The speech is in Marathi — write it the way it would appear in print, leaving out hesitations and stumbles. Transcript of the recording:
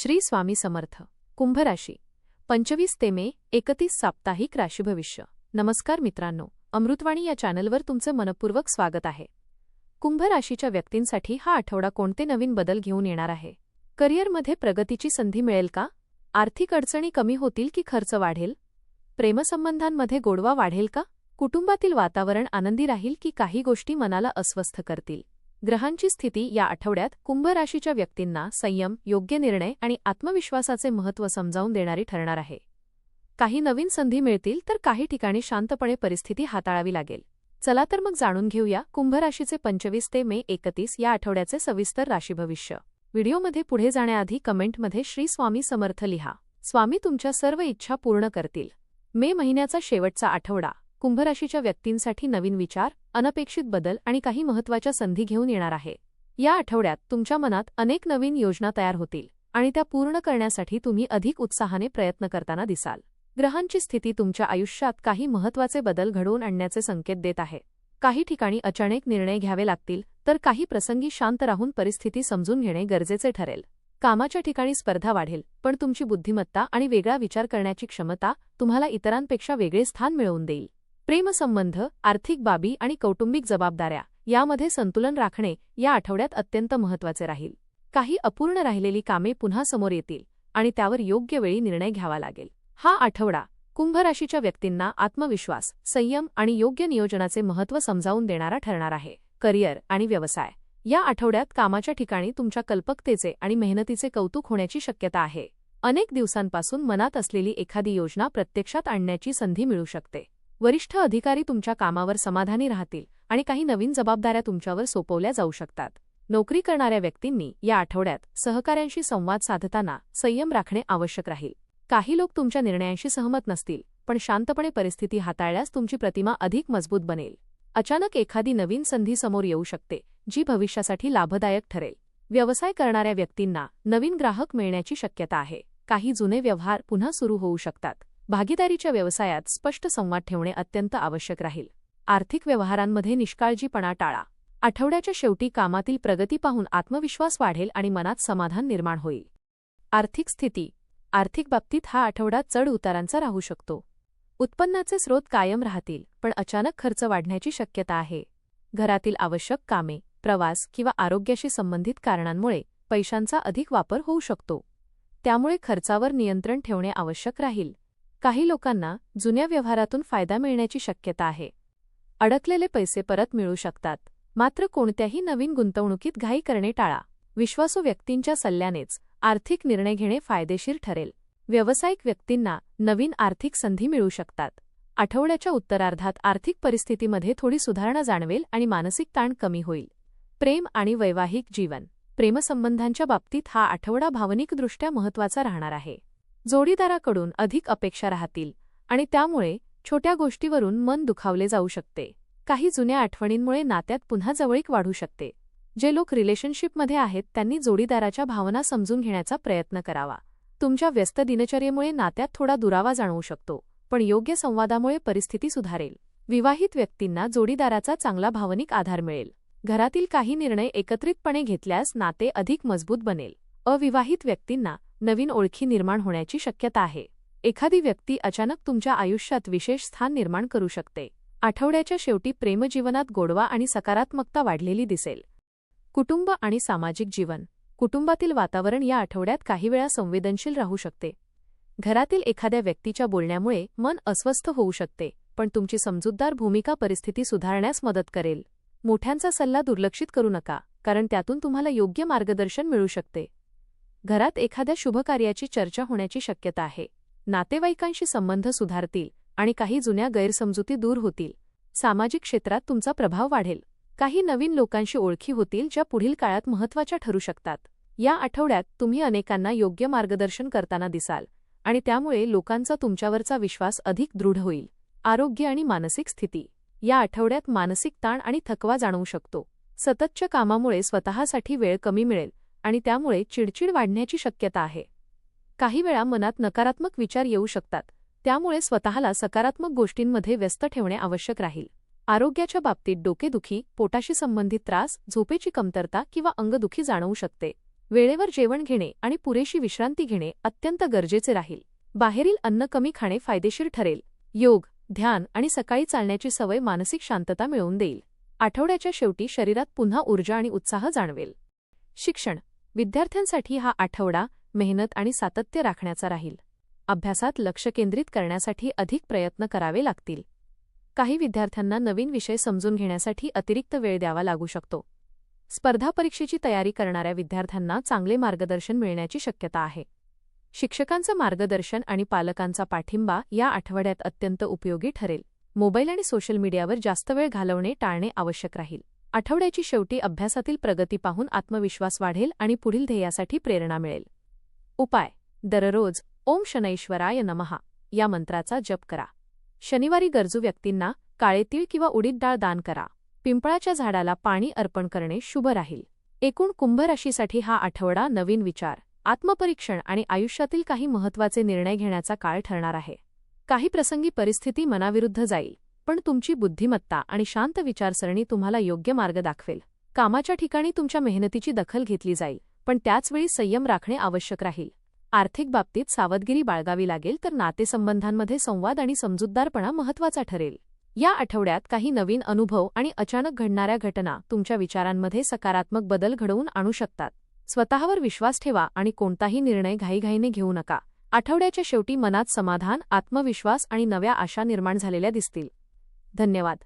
श्री स्वामी समर्थ. कुंभ राशी 25 ते मे 31 साप्ताहिक राशी भविष्य. नमस्कार मित्रांनो, अमृतवाणी या चॅनलवर तुमचं मनपूर्वक स्वागत आहे. कुंभ राशीच्या व्यक्तींसाठी हा आठवडा कोणते नवीन बदल घेऊन येणार आहे? करिअरमध्ये प्रगतीची संधी मिळेल का? आर्थिक अडचणी कमी होतील की खर्च वाढेल? प्रेमसंबंधांमध्ये गोडवा वाढेल का? कुटुंबातील वातावरण आनंदी राहील की काही गोष्टी मनाला अस्वस्थ करतील? ग्रहांची स्थिती या आठवड्यात कुंभ राशीच्या व्यक्तींना संयम, योग्य निर्णय आणि आत्मविश्वासाचे महत्त्व समजावून देणारी ठरणार आहे. काही नवीन संधी मिळतील तर काही ठिकाणी शांतपणे परिस्थिती हाताळावी लागेल. चला तर मग जाणून घेऊया कुंभ राशीचे 25 ते मे 31 या आठवड्याचे सविस्तर राशी भविष्य. व्हिडिओमध्ये पुढे जाण्याआधी कमेंटमध्ये श्री स्वामी समर्थ लिहा. स्वामी तुमच्या सर्व इच्छा पूर्ण करतील. मे महिन्याचा शेवटचा आठवडा कुंभ राशीच्या व्यक्तींसाठी नवीन विचार, अनपेक्षित बदल आणि काही महत्त्वाच्या संधी घेऊन येणार आहे. या आठवड्यात तुमच्या मनात अनेक नवीन योजना तयार होतील आणि त्या पूर्ण करण्यासाठी तुम्ही अधिक उत्साहाने प्रयत्न करताना दिसाल. ग्रहांची स्थिती तुमच्या आयुष्यात काही महत्त्वाचे बदल घडवून आणण्याचे संकेत देत आहे. काही ठिकाणी अचानक निर्णय घ्यावे लागतील तर काही प्रसंगी शांत राहून परिस्थिती समजून घेणे गरजेचे ठरेल. कामाच्या ठिकाणी स्पर्धा वाढेल, पण तुमची बुद्धिमत्ता आणि वेगळा विचार करण्याची क्षमता तुम्हाला इतरांपेक्षा वेगळे स्थान मिळवून देईल. प्रेमसंबंध, आर्थिक बाबी आणि कौटुंबिक जबाबदाऱ्या यामध्ये संतुलन राखणे या आठवड्यात अत्यंत महत्त्वाचे राहील. काही अपूर्ण राहिलेली कामे पुन्हा समोर येतील आणि त्यावर योग्य वेळी निर्णय घ्यावा लागेल. हा आठवडा कुंभ राशीच्या व्यक्तींना आत्मविश्वास, संयम आणि योग्य नियोजनाचे महत्त्व समजावून देणारा ठरणार आहे. करिअर आणि व्यवसाय या आठवड्यात कामाच्या ठिकाणी तुमच्या कल्पकतेचे आणि मेहनतीचे कौतुक होण्याची शक्यता आहे. अनेक दिवसांपासून मनात असलेली एखादी योजना प्रत्यक्षात आणण्याची संधी मिळू शकते. वरिष्ठ अधिकारी तुमच्या कामावर समाधानी राहतील आणि काही नवीन जबाबदाऱ्या तुमच्यावर सोपवल्या जाऊ शकतात. नोकरी करणाऱ्या व्यक्तींनी या आठवड्यात सहकाऱ्यांशी संवाद साधताना संयम राखणे आवश्यक राहील. काही लोक तुमच्या निर्णयांशी सहमत नसतील, पण शांतपणे परिस्थिती हाताळल्यास तुमची प्रतिमा अधिक मजबूत बनेल. अचानक एखादी नवीन संधी समोर येऊ शकते, जी भविष्यासाठी लाभदायक ठरेल. व्यवसाय करणाऱ्या व्यक्तींना नवीन ग्राहक मिळण्याची शक्यता आहे. काही जुने व्यवहार पुन्हा सुरू होऊ शकतात. भागीदारीच्या व्यवसायात स्पष्ट संवाद ठेवणे अत्यंत आवश्यक राहील. आर्थिक व्यवहारांमध्ये निष्काळजीपणा टाळा. आठवड्याच्या शेवटी कामातील प्रगती पाहून आत्मविश्वास वाढेल आणि मनात समाधान निर्माण होईल. आर्थिक स्थिती. आर्थिक बाबतीत हा आठवडा चढ उतारांचा राहू शकतो. उत्पन्नाचे स्रोत कायम राहतील, पण अचानक खर्च वाढण्याची शक्यता आहे. घरातील आवश्यक कामे, प्रवास किंवा आरोग्याशी संबंधित कारणांमुळे पैशांचा अधिक वापर होऊ शकतो. त्यामुळे खर्चावर नियंत्रण ठेवणे आवश्यक राहील. काही लोकांना जुन्या व्यवहारातून फायदा मिळण्याची शक्यता आहे. अडकलेले पैसे परत मिळू शकतात. मात्र कोणत्याही नवीन गुंतवणुकीत घाई करणे टाळा. विश्वासू व्यक्तींच्या सल्ल्यानेच आर्थिक निर्णय घेणे फायदेशीर ठरेल. व्यावसायिक व्यक्तींना नवीन आर्थिक संधी मिळू शकतात. आठवड्याच्या उत्तरार्धात आर्थिक परिस्थितीमध्ये थोडी सुधारणा जाणवेल आणि मानसिक ताण कमी होईल. प्रेम आणि वैवाहिक जीवन. प्रेमसंबंधांच्या बाबतीत हा आठवडा भावनिकदृष्ट्या महत्त्वाचा राहणार आहे. जोडीदाराकडून अधिक अपेक्षा राहतील आणि त्यामुळे छोट्या गोष्टीवरून मन दुखावले जाऊ शकते. काही जुन्या आठवणींमुळे नात्यात पुन्हा जवळीक वाढू शकते. जे लोक रिलेशनशिपमध्ये आहेत त्यांनी जोडीदाराच्या भावना समजून घेण्याचा प्रयत्न करावा. तुमच्या व्यस्त दिनचर्येमुळे नात्यात थोडा दुरावा जाणवू शकतो, पण योग्य संवादामुळे परिस्थिती सुधारेल. विवाहित व्यक्तींना जोडीदाराचा चांगला भावनिक आधार मिळेल. घरातील काही निर्णय एकत्रितपणे घेतल्यास नाते अधिक मजबूत बनेल. अविवाहित व्यक्तींना नवीन ओळखी निर्माण होण्याची शक्यता आहे. एखादी व्यक्ती अचानक तुमच्या आयुष्यात विशेष स्थान निर्माण करू शकते. आठवड्याच्या शेवटी प्रेमजीवनात गोडवा आणि सकारात्मकता वाढलेली दिसेल. कुटुंब आणि सामाजिक जीवन. कुटुंबातील वातावरण या आठवड्यात काही वेळा संवेदनशील राहू शकते. घरातील एखाद्या व्यक्तीच्या बोलण्यामुळे मन अस्वस्थ होऊ शकते, पण तुमची समजूतदार भूमिका परिस्थिती सुधारण्यास मदत करेल. मोठ्यांचा सल्ला दुर्लक्षित करू नका, कारण त्यातून तुम्हाला योग्य मार्गदर्शन मिळू शकते. घरात एखाद्या शुभकार्याची चर्चा होण्याची शक्यता आहे. नातेवाईकांशी संबंध सुधारतील आणि काही जुन्या गैरसमजुती दूर होतील. सामाजिक क्षेत्रात तुमचा प्रभाव वाढेल. काही नवीन लोकांशी ओळखी होतील ज्या पुढील काळात महत्त्वाच्या ठरू शकतात. या आठवड्यात तुम्ही अनेकांना योग्य मार्गदर्शन करताना दिसाल आणि त्यामुळे लोकांचा तुमच्यावरचा विश्वास अधिक दृढ होईल. आरोग्य आणि मानसिक स्थिती. या आठवड्यात मानसिक ताण आणि थकवा जाणवू शकतो. सततच्या कामामुळे स्वतःसाठी वेळ कमी मिळेल आणि त्यामुळे चिडचिड वाढण्याची शक्यता आहे. काही वेळा मनात नकारात्मक विचार येऊ शकतात, त्यामुळे स्वतःला सकारात्मक गोष्टींमध्ये व्यस्त ठेवणे आवश्यक राहील. आरोग्याच्या बाबतीत डोकेदुखी, पोटाशी संबंधित त्रास, झोपेची कमतरता किंवा अंगदुखी जाणवू शकते. वेळेवर जेवण घेणे आणि पुरेशी विश्रांती घेणे अत्यंत गरजेचे राहील. बाहेरील अन्न कमी खाणे फायदेशीर ठरेल. योग, ध्यान आणि सकाळी चालण्याची सवय मानसिक शांतता मिळवून देईल. आठवड्याच्या शेवटी शरीरात पुन्हा ऊर्जा आणि उत्साह जाणवेल. शिक्षण. विद्यार्थ्यांसाठी हा आठवडा मेहनत आणि सातत्य राखण्याचा राहील. अभ्यासात लक्ष केंद्रित करण्यासाठी अधिक प्रयत्न करावे लागतील. काही विद्यार्थ्यांना नवीन विषय समजून घेण्यासाठी अतिरिक्त वेळ द्यावा लागू शकतो. स्पर्धा परीक्षेची तयारी करणाऱ्या विद्यार्थ्यांना चांगले मार्गदर्शन मिळण्याची शक्यता आहे. शिक्षकांचं मार्गदर्शन आणि पालकांचा पाठिंबा या आठवड्यात अत्यंत उपयोगी ठरेल. मोबाईल आणि सोशल मीडियावर जास्त वेळ घालवणे टाळणे आवश्यक राहील. आठवड्याची शेवटी अभ्यासातील प्रगती पाहून आत्मविश्वास वाढेल आणि पुढील ध्येयासाठी प्रेरणा मिळेल. उपाय. दररोज ओम शनैश्वराय नमः या मंत्राचा जप करा. शनिवारी गरजू व्यक्तींना काळे तीळ किंवा उडीद डाळ दान करा. पिंपळाच्या झाडाला पाणी अर्पण करणे शुभ राहील. एकूण कुंभ राशीसाठी हा आठवडा नवीन विचार, आत्मपरीक्षण आणि आयुष्यातील काही महत्त्वाचे निर्णय घेण्याचा काळ ठरणार आहे. काही प्रसंगी परिस्थिती मनाविरुद्ध जाईल, पण तुमची बुद्धिमत्ता आणि शांत विचारसरणी तुम्हाला योग्य मार्ग दाखवेल. कामाच्या ठिकाणी तुमच्या मेहनतीची दखल घेतली जाईल, पण त्याचवेळी संयम राखणे आवश्यक राहील. आर्थिक बाबतीत सावधगिरी बाळगावी लागेल, तर नातेसंबंधांमध्ये संवाद आणि समजूतदारपणा महत्त्वाचा ठरेल. या आठवड्यात काही नवीन अनुभव आणि अचानक घडणाऱ्या घटना तुमच्या विचारांमध्ये सकारात्मक बदल घडवून आणू शकतात. स्वतःवर विश्वास ठेवा आणि कोणताही निर्णय घाईघाईने घेऊ नका. आठवड्याच्या शेवटी मनात समाधान, आत्मविश्वास आणि नव्या आशा निर्माण झालेल्या दिसतील. धन्यवाद.